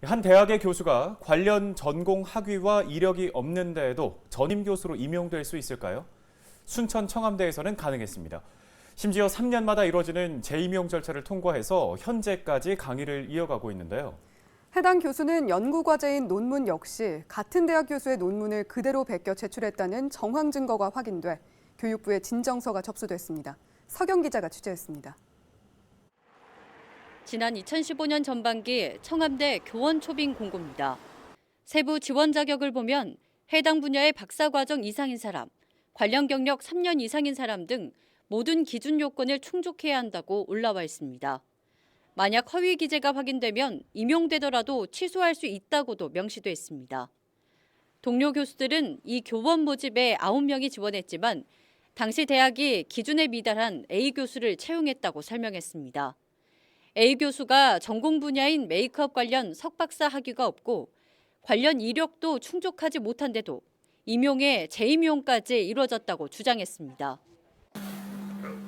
한 대학의 교수가 관련 전공 학위와 이력이 없는데도 전임 교수로 임용될 수 있을까요? 순천 청암대에서는 가능했습니다. 심지어 3년마다 이뤄지는 재임용 절차를 통과해서 현재까지 강의를 이어가고 있는데요. 해당 교수는 연구과제인 논문 역시 같은 대학 교수의 논문을 그대로 베껴 제출했다는 정황 증거가 확인돼 교육부에 진정서가 접수됐습니다. 서경 기자가 취재했습니다. 지난 2015년 전반기 청암대 교원 초빙 공고입니다. 세부 지원 자격을 보면 해당 분야의 박사과정 이상인 사람, 관련 경력 3년 이상인 사람 등 모든 기준 요건을 충족해야 한다고 올라와 있습니다. 만약 허위 기재가 확인되면 임용되더라도 취소할 수 있다고도 명시돼 있습니다. 동료 교수들은 이 교원 모집에 9명이 지원했지만 당시 대학이 기준에 미달한 A 교수를 채용했다고 설명했습니다. A 교수가 전공 분야인 메이크업 관련 석박사 학위가 없고 관련 이력도 충족하지 못한데도 임용에 재임용까지 이루어졌다고 주장했습니다.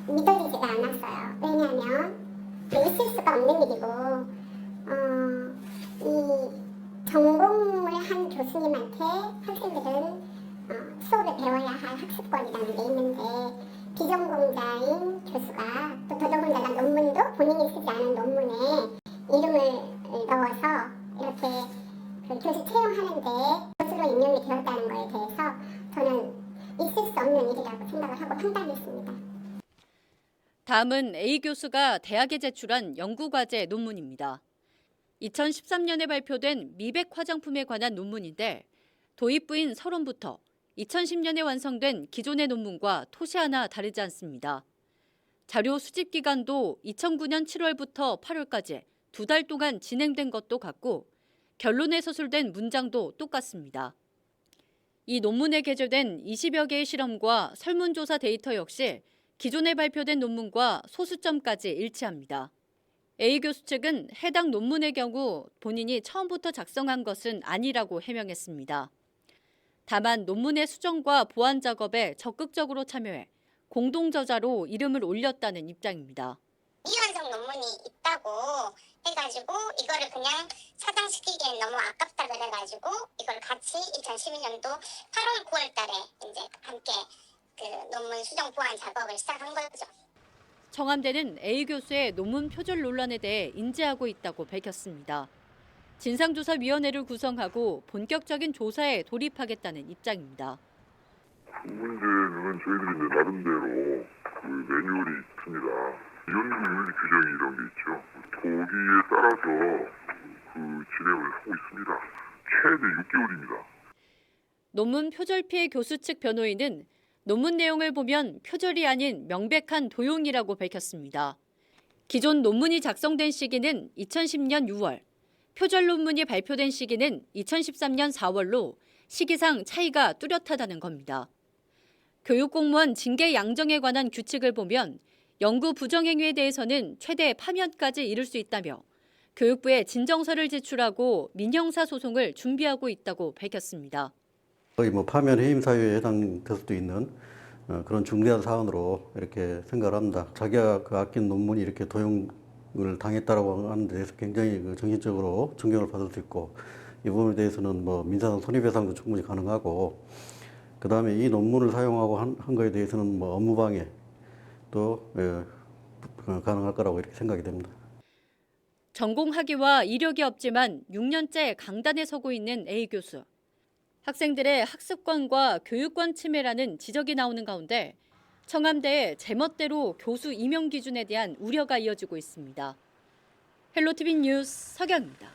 믿어지지가 않았어요. 왜냐하면 있을 수가 없는 일이고 이 전공을 한 교수님한테 학생들은 수업을 배워야 할 학습권이라는 게 있는데 비전공자인 교수가 또 더더군다나 논문도 본인이 쓰지 않은 논문에 이름을 넣어서 이렇게 그 교수 채용하는데 교수로 임명이 되었다는 거에 대해서 저는 있을 수 없는 일이라고 생각을 하고 판단했습니다. 다음은 A 교수가 대학에 제출한 연구과제 논문입니다. 2013년에 발표된 미백 화장품에 관한 논문인데 도입부인 서론부터 2010년에 완성된 기존의 논문과 토시 하나 다르지 않습니다. 자료 수집 기간도 2009년 7월부터 8월까지 2달 동안 진행된 것도 같고 결론에 서술된 문장도 똑같습니다. 이 논문에 게재된 20여 개의 실험과 설문조사 데이터 역시 기존에 발표된 논문과 소수점까지 일치합니다. A 교수 측은 해당 논문의 경우 본인이 처음부터 작성한 것은 아니라고 해명했습니다. 다만 논문의 수정과 보완 작업에 적극적으로 참여해 공동저자로 이름을 올렸다는 입장입니다. 미완성 논문이 있다고 해가지고 이거를 그냥 차단시키기엔 너무 아깝다 그래가지고 이걸 같이 2012년도 8월 9월 달에 이제 함께 그 논문 수정 보완 작업을 시작한 거죠. 청암대는 A 교수의 논문 표절 논란에 대해 인지하고 있다고 밝혔습니다. 진상조사위원회를 구성하고 본격적인 조사에 돌입하겠다는 입장입니다. 그 문제는 저희들이 이제 나름대로 그 매뉴얼이 있습니다. 연구윤리 규정이 이런 게 있죠. 거기에 따라서 그 진행을 하고 있습니다. 최대 6개월입니다. 논문 표절 피해 교수 측 변호인은 논문 내용을 보면 표절이 아닌 명백한 도용이라고 밝혔습니다. 기존 논문이 작성된 시기는 2010년 6월, 표절 논문이 발표된 시기는 2013년 4월로 시기상 차이가 뚜렷하다는 겁니다. 교육공무원 징계 양정에 관한 규칙을 보면 연구 부정행위에 대해서는 최대 파면까지 이를 수 있다며 교육부에 진정서를 제출하고 민형사 소송을 준비하고 있다고 밝혔습니다. 거의 파면 해임 사유에 해당될 수도 있는 그런 중대한 사안으로 이렇게 생각을 합니다. 자기가 그 아낀 논문이 이렇게 도용을 당했다라고 하는 데 대해서 굉장히 정신적으로 충격을 받을 수 있고 이 부분에 대해서는 민사상 손해배상도 충분히 가능하고 그 다음에 이 논문을 사용하고 한 거에 대해서는 업무방해 또 가능할 거라고 이렇게 생각이 됩니다. 전공 학위와 이력이 없지만 6년째 강단에 서고 있는 A 교수. 학생들의 학습권과 교육권 침해라는 지적이 나오는 가운데 청암대의 제멋대로 교수 임용 기준에 대한 우려가 이어지고 있습니다. 헬로티비 뉴스 서경입니다.